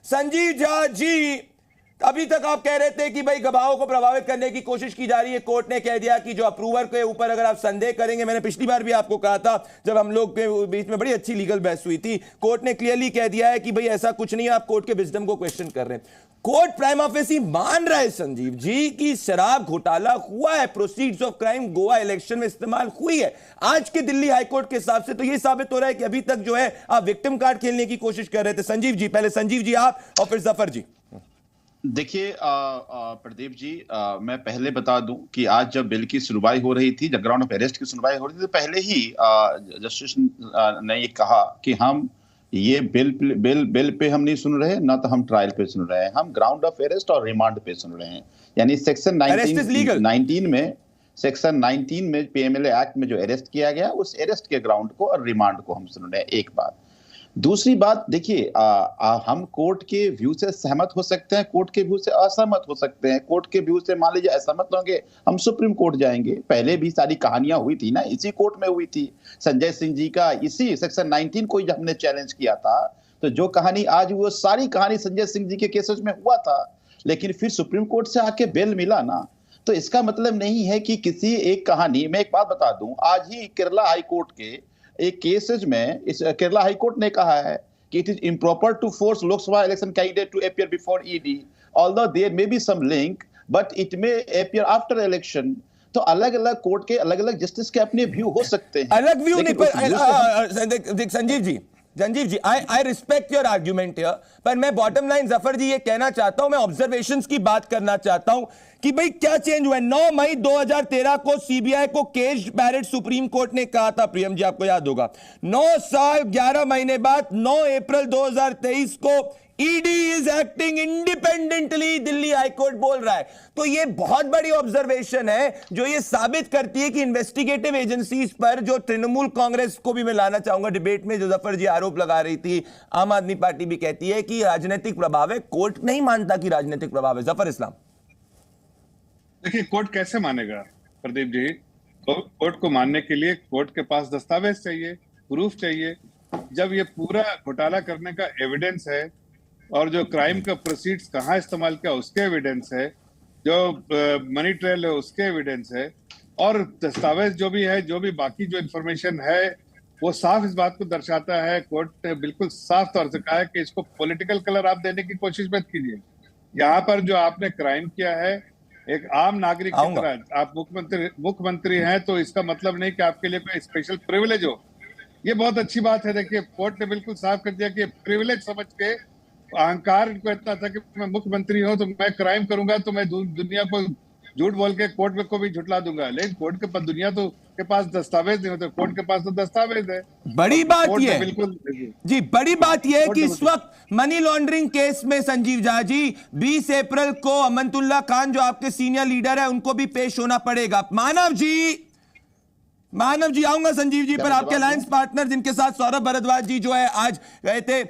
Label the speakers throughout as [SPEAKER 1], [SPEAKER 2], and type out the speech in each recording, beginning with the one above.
[SPEAKER 1] संजीव झा जी, अभी तक आप कह रहे थे कि भाई गवाहों को प्रभावित करने की कोशिश की जा रही है। कोर्ट ने कह दिया कि जो अप्रूवर के ऊपर अगर आप संदेह करेंगे, मैंने पिछली बार भी आपको कहा था जब हम लोग के बीच में बड़ी अच्छी लीगल बहस हुई थी, कोर्ट ने क्लियरली कह दिया है कि भाई ऐसा कुछ नहीं है, आप कोर्ट के विजडम को क्वेश्चन कर रहे हैं। कोर्ट प्राइमा फेसी मान रहा है संजीव जी की शराब घोटाला हुआ है, proceeds of crime Goa election में इस्तेमाल हुई है। आज के दिल्ली हाईकोर्ट के हिसाब से तो यह साबित हो रहा है कि अभी तक जो है आप विक्टिम कार्ड खेलने की कोशिश कर रहे थे। संजीव जी, पहले संजीव जी आप और फिर जफर जी।
[SPEAKER 2] देखिए प्रदीप जी, मैं पहले बता दूं कि आज जब बिल की सुनवाई हो रही थी, जब ग्राउंड ऑफ अरेस्ट की सुनवाई हो रही थी, तो पहले ही जस्टिस ने ये कहा कि हम ये बिल पे हम नहीं सुन रहे, ना तो हम ट्रायल पे सुन रहे हैं, हम ग्राउंड ऑफ अरेस्ट और रिमांड पे सुन रहे हैं। यानी सेक्शन 19 में सेक्शन 19 में पीएमएलए एक्ट में जो अरेस्ट किया गया, उस अरेस्ट के ग्राउंड को और रिमांड को हम सुन रहे हैं। एक बात। दूसरी बात, देखिए हम कोर्ट के व्यू से सहमत हो सकते हैं, कोर्ट के व्यू से असहमत हो सकते हैं। कोर्ट के व्यू से मान लीजिए असहमत होंगे, हम सुप्रीम कोर्ट जाएंगे। पहले भी सारी कहानियां हुई थी ना, इसी कोर्ट में हुई थी। संजय सिंह जी का इसी सेक्शन 19 को ही हमने चैलेंज किया था। तो जो कहानी आज वो सारी कहानी संजय सिंह जी के केसेस में हुआ था, लेकिन फिर सुप्रीम कोर्ट से आके बेल मिला ना, तो इसका मतलब नहीं है कि किसी एक कहानी में। एक बात बता दूं, आज ही केरला हाई कोर्ट के एक केसेज में इस केरला हाई कोर्ट ने कहा है कि it is improper to force Lok Sabha election candidate to appear before ED, although there may be some link, but it may appear after election. तो अलग अलग कोर्ट के अलग अलग जस्टिस के अपने व्यू हो सकते हैं,
[SPEAKER 1] अलग व्यू नहीं। पर Sanjeev ji, I respect your argument here, पर मैं बॉटम लाइन जफर जी ये कहना चाहता हूं, मैं ऑब्जर्वेशंस की बात करना चाहता हूं कि भाई क्या चेंज हुआ है। 9 मई 2013 को सीबीआई को केज बैरेट सुप्रीम कोर्ट ने कहा था, प्रियम जी आपको याद होगा। 9 साल 11 महीने बाद 9 अप्रैल 2023 को ED is acting independently, Delhi high court बोल रहा है। तो ये बहुत बड़ी ऑब्जर्वेशन है जो ये साबित करती है कि इन्वेस्टिगेटिव एजेंसीज पर, जो तृणमूल कांग्रेस को भी मैं लाना चाहूंगा डिबेट में, जो जफर जी आरोप लगा रही थी, आम आदमी पार्टी भी कहती है कि राजनीतिक प्रभाव है। कोर्ट नहीं मानता कि राजनीतिक प्रभाव है। जफर इस्लाम,
[SPEAKER 3] देखिए कोर्ट कैसे मानेगा प्रदीप जी? कोर्ट को मानने के लिए कोर्ट के पास दस्तावेज चाहिए, प्रूफ चाहिए। जब ये पूरा घोटाला करने का एविडेंस है और जो क्राइम का प्रोसीड्स कहाँ इस्तेमाल किया उसके एविडेंस है, जो मनी ट्रेल है उसके एविडेंस है, और दस्तावेज जो भी है, जो भी बाकी जो इन्फॉर्मेशन है, वो साफ इस बात को दर्शाता है। कोर्ट ने बिल्कुल साफ तौर से कहा है कि इसको पॉलिटिकल कलर आप देने की कोशिश मत कीजिए। यहाँ पर जो आपने क्राइम किया है, एक आम नागरिक की तरह, आप मुख्यमंत्री हैं, तो इसका मतलब नहीं कि आपके लिए कोई स्पेशल प्रिविलेज हो। ये बहुत अच्छी बात है। देखिए कोर्ट ने बिल्कुल साफ कर दिया कि प्रिविलेज समझ के, अहंकार इनको इतना था कि मैं मुख्यमंत्री हूं तो मैं क्राइम करूंगा तो मैं दुनिया को झूठ बोल के कोर्ट में को भी झुटला दूंगा। लेकिन कोर्ट के पास दुनिया तो के पास दस्तावेज नहीं होते, कोर्ट के पास तो दस्तावेज है।
[SPEAKER 1] बड़ी बात यह
[SPEAKER 3] बिल्कुल
[SPEAKER 1] जी, बड़ी बात यह है कि इस वक्त मनी लॉन्ड्रिंग केस में संजीव झा जी 20 अप्रैल को अमनतुल्ला खान जो आपके सीनियर लीडर है उनको भी पेश होना पड़ेगा। मानव जी आऊंगा संजीव जी पर। आपके अलायंस पार्टनर जिनके साथ सौरभ भारद्वाज जी जो है आज गए थे,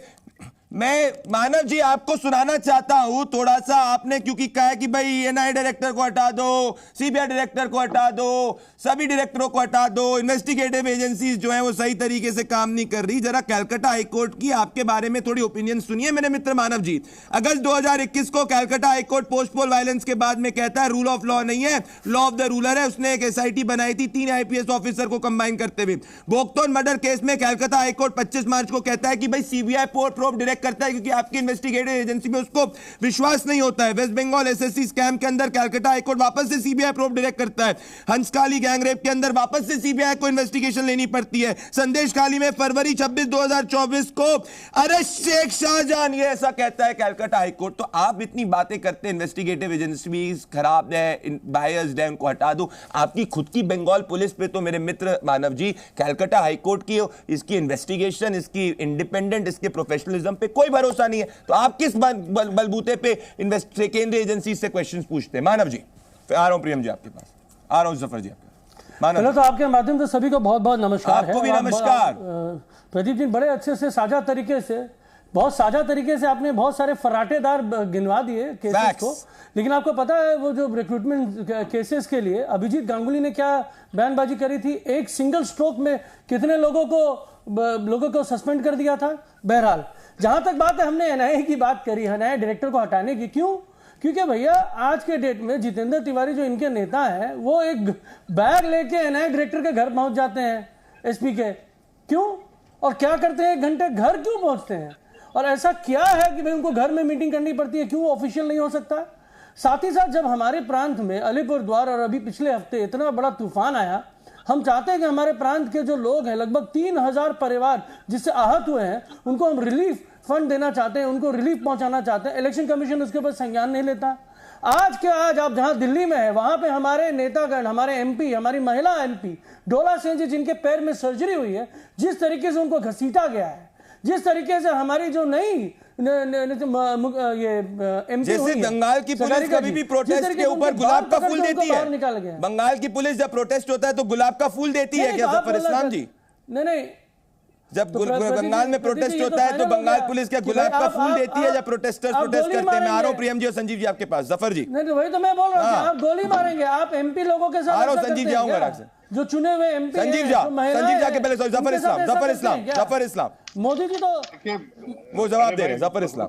[SPEAKER 1] मैं मानव जी आपको सुनाना चाहता हूं थोड़ा सा। आपने क्योंकि कहा कि भाई एनआई डायरेक्टर को हटा दो, सीबीआई डायरेक्टर को हटा दो, सभी डायरेक्टरों को हटा दो, इन्वेस्टिगेटिव एजेंसीज जो हैं वो सही तरीके से काम नहीं कर रही। जरा कलकत्ता हाईकोर्ट की आपके बारे में थोड़ी ओपिनियन सुनिए मेरे मित्र मानव जी। अगस्त 2021 को कलकत्ता हाईकोर्ट पोस्ट पोल वायलेंस के बाद में कहता है रूल ऑफ लॉ नहीं है, लॉ ऑफ द रूलर है। उसने एक एसआईटी बनाई थी 3 आईपीएस ऑफिसर को कंबाइन करते हुए। भोगतोन मर्डर केस में कलकत्ता हाईकोर्ट 25 मार्च को कहता है कि भाई सीबीआई प्रोब डायरेक्ट करता है क्योंकि आपकी इन्वेस्टिगेटिव एजेंसी में उसको विश्वास नहीं होता है। वेस्ट बंगाल एसएससी स्कैम के अंदर कलकत्ता हाईकोर्ट वापस से सीबीआई प्रोब डायरेक्ट करता है। हंसकाली गैंगरेप के अंदर वापस से सीबीआई को इन्वेस्टिगेशन लेनी पड़ती है। संदेश खाली में फरवरी 26 2024 को अरेस्ट शेख शाहजहां, ये ऐसा कहता है कलकत्ता हाईकोर्ट। तो आप इतनी बातें करते हैं इन्वेस्टिगेटिव एजेंसी खराब है, बायस्ड है, उनको हटा दो। आपकी खुद की बंगाल पुलिस पे तो मेरे मित्र मानव जी कलकत्ता हाईकोर्ट की इसकी इन्वेस्टिगेशन, इसकी इंडिपेंडेंट, इसके प्रोफेशनलिज्म पे कोई भरोसा नहीं है। तो आप किस बलबूते पे केंद्रीय एजेंसी से क्वेश्चंस पूछते हैं? मानव जी, आ रहा हूं प्रियम जी आपके पास, आ रहा हूं जफर जी आपके पास।
[SPEAKER 4] पहले तो आपके माध्यम से सभी को बहुत बहुत नमस्कार।
[SPEAKER 1] आपको भी नमस्कार।
[SPEAKER 4] प्रदीप जी बड़े अच्छे से साझा तरीके से, बहुत साझा तरीके से आपने बहुत सारे फर्राटेदार गिनवा दिए केसेस को। लेकिन आपको पता है वो जो रिक्रूटमेंट केसेस के लिए अभिजीत गांगुली ने क्या बयानबाजी करी थी? एक सिंगल स्ट्रोक में कितने लोगों को सस्पेंड कर दिया था। बहरहाल जहां तक बात है, हमने एनआईए की बात करी, एनआईए डायरेक्टर को हटाने की, क्यों? क्योंकि भैया आज के डेट में जितेंद्र तिवारी जो इनके नेता हैं, वो एक बैग लेके एनआईए डायरेक्टर के घर पहुंच जाते हैं, एसपी के। क्यों? और क्या करते हैं? 1 घंटे घर क्यों पहुंचते हैं? और ऐसा क्या है कि भाई उनको घर में मीटिंग करनी पड़ती है? क्यों ऑफिशियल नहीं हो सकता? साथ ही साथ जब हमारे प्रांत में अलीपुरद्वार और अभी पिछले हफ्ते इतना बड़ा तूफान आया, हम चाहते हैं कि हमारे प्रांत के जो लोग हैं, लगभग 3000 परिवार जिससे आहत हुए हैं, उनको हम रिलीफ फंड देना चाहते हैं, उनको रिलीफ पहुंचाना चाहते हैं। इलेक्शन कमीशन उसके ऊपर संज्ञान नहीं लेता। आज के आज आप जहां दिल्ली में है, वहां पे हमारे नेतागण, हमारे एमपी, हमारी महिला एमपी डोला सिंह जी, जिनके पैर में सर्जरी हुई है, जिस तरीके से उनको घसीटा गया है, जिस तरीके से हमारी जो नई ये एमपी,
[SPEAKER 1] जैसे बंगाल की पुलिस कभी भी प्रोटेस्ट के ऊपर गुलाब का फूल देती है, बंगाल की पुलिस जब प्रोटेस्ट होता है तो गुलाब का फूल देती है क्या जफर इस्लाम जी?
[SPEAKER 4] नहीं,
[SPEAKER 1] जब बंगाल में प्रोटेस्ट होता है तो बंगाल पुलिस क्या गुलाब का फूल देती है जब प्रोटेस्टर्स प्रोटेस्ट करते हैं? मैं आ रहा हूं प्रियम जी और संजीव जी आपके पास। जफर जी,
[SPEAKER 4] नहीं, वही तो मैं बोल रहा हूं, आप गोली मारेंगे, आप एमपी लोगों के साथ
[SPEAKER 1] आ रहा हूं संजीव जी, आऊंगा आपसे,
[SPEAKER 4] जो चुने हुए एमपी
[SPEAKER 1] संजीव जाके पहले जफर इस्लाम
[SPEAKER 4] मोदी जी तो
[SPEAKER 1] वो जवाब दे रहे हैं। जफर इस्लाम,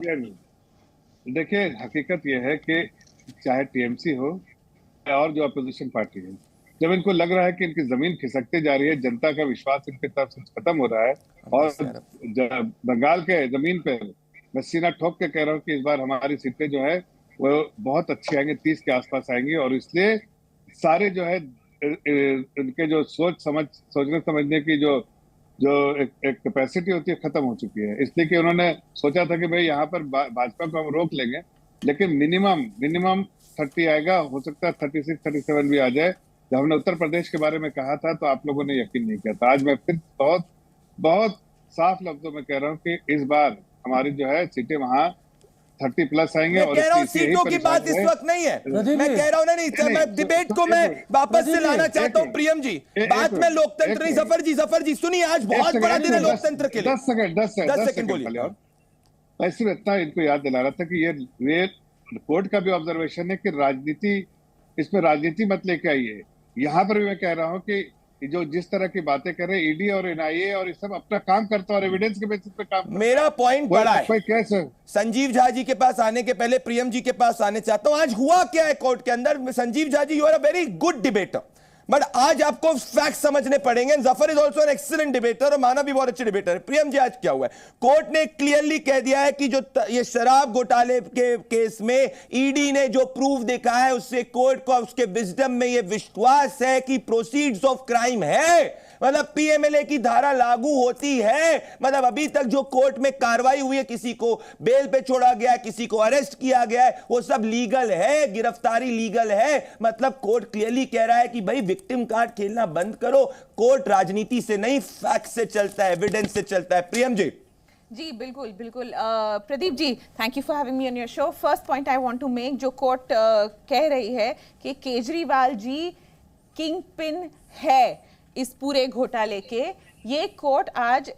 [SPEAKER 3] देखिए हकीकत यह है कि चाहे टीएमसी हो और जो अपोजिशन पार्टी है, जब इनको लग रहा है कि इनकी जमीन खिसकती जा रही है, जनता का विश्वास इनकी तरफ से खत्म हो रहा है, और बंगाल के जमीन पे मैं सीना ठोक के कह रहा हूँ कि इस बार हमारी सीटें जो है वो बहुत अच्छी आएंगी, 30 के आसपास आएंगी, और इसलिए सारे जो है इनके जो सोचने समझने की जो एक कैपेसिटी होती है खत्म हो चुकी है। इसलिए कि उन्होंने सोचा था कि भाई यहाँ पर भाजपा को हम रोक लेंगे, लेकिन मिनिमम 30 आएगा, हो सकता है 36, 37 भी आ जाए। जब हमने उत्तर प्रदेश के बारे में कहा था तो आप लोगों ने यकीन नहीं किया था। आज मैं फिर बहुत साफ लफ्जों में कह रहा हूँ कि इस बार हमारी जो है सीटें वहां 30+ आएंगे।
[SPEAKER 1] मैं कह रहा हूँ सीटों की बात इस वक्त नहीं है, मैं कह रहा हूँ नहीं, मैं डिबेट को मैं वापस से लाना चाहता हूँ। प्रियम जी, बात में लोकतंत्र नहीं। जफर जी सुनिए, आज बहुत बड़ा दिन है लोकतंत्र के लिए।
[SPEAKER 3] 10 सेकंड बोलिए। मैं सिर्फ इतना इनको याद दिला रहा था कि ये कोर्ट का भी ऑब्जर्वेशन है कि राजनीति, इसमें राजनीति मत लेके आइए। यहाँ पर भी मैं कह रहा हूँ कि जो जिस तरह की बातें कर रहे हैं ईडी और एनआईए और ये सब अपना काम करता है और एविडेंस के बेसिस पे काम।
[SPEAKER 1] मेरा पॉइंट बड़ा है।
[SPEAKER 3] कोई कैसे
[SPEAKER 1] संजीव झा जी के पास आने के पहले प्रियम जी के पास आने चाहता हूं। आज हुआ क्या है कोर्ट के अंदर? Sanjeev Jha ji, you are a very good debater, but आज आपको फैक्ट समझने पड़ेंगे। Zafar is also an excellent debater और माना भी बहुत अच्छे डिबेटर है। प्रियम जी, आज क्या हुआ है? कोर्ट ने क्लियरली कह दिया है कि जो ये शराब घोटाले के केस में ईडी ने जो प्रूफ देखा है उससे कोर्ट को उसके विजडम में ये विश्वास है कि प्रोसीड्स ऑफ क्राइम है, मतलब पीएमएलए की धारा लागू होती है। मतलब अभी तक जो कोर्ट में कार्रवाई हुई है, किसी को बेल पे छोड़ा गया है, किसी को अरेस्ट किया गया है, वो सब लीगल है, गिरफ्तारी लीगल है। मतलब कोर्ट क्लियरली कह रहा है कि भाई विक्टिम कार्ड खेलना बंद करो। कोर्ट राजनीति से नहीं, फैक्ट से चलता है, एविडेंस से चलता है। प्रियम जी।
[SPEAKER 5] जी बिल्कुल बिल्कुल। Pradeep ji, thank you for having me on your show. First point I want to make, जो कोर्ट कह रही है कि केजरीवाल जी किंग पिन है इस पूरे घोटाले के, ये कोर्ट आज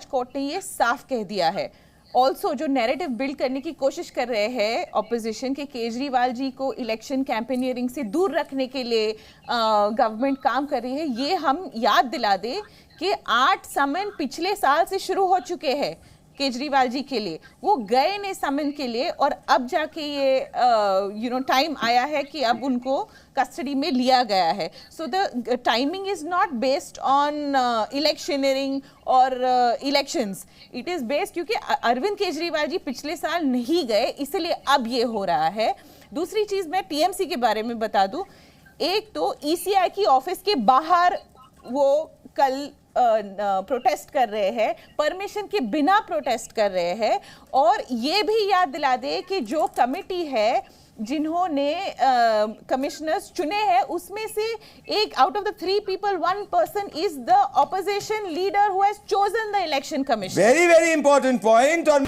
[SPEAKER 5] कोर्ट ने ये साफ कह दिया है। ऑल्सो जो नैरेटिव बिल्ड करने की कोशिश कर रहे हैं ऑपोजिशन के, केजरीवाल जी को इलेक्शन कैंपेनियरिंग से दूर रखने के लिए गवर्नमेंट काम कर रही है, ये हम याद दिला दें कि 8 समन पिछले साल से शुरू हो चुके हैं केजरीवाल जी के लिए। वो गए ने समन के लिए और अब जाके ये टाइम आया है कि अब उनको कस्टडी में लिया गया है। So the timing is not based on electioneering और इलेक्शंस, इट इज बेस्ड क्योंकि अरविंद केजरीवाल जी पिछले साल नहीं गए, इसलिए अब ये हो रहा है। दूसरी चीज मैं टीएमसी के बारे में बता दूं, एक तो ईसीआई की ऑफिस के बाहर वो कल प्रोटेस्ट कर रहे हैं, परमिशन के बिना प्रोटेस्ट कर रहे हैं। और ये भी याद दिला दे कि जो कमेटी है जिन्होंने कमिश्नर्स चुने हैं, उसमें से एक out of the 3 people 1 person is the opposition leader who has chosen the election commission.
[SPEAKER 1] Very very important point. और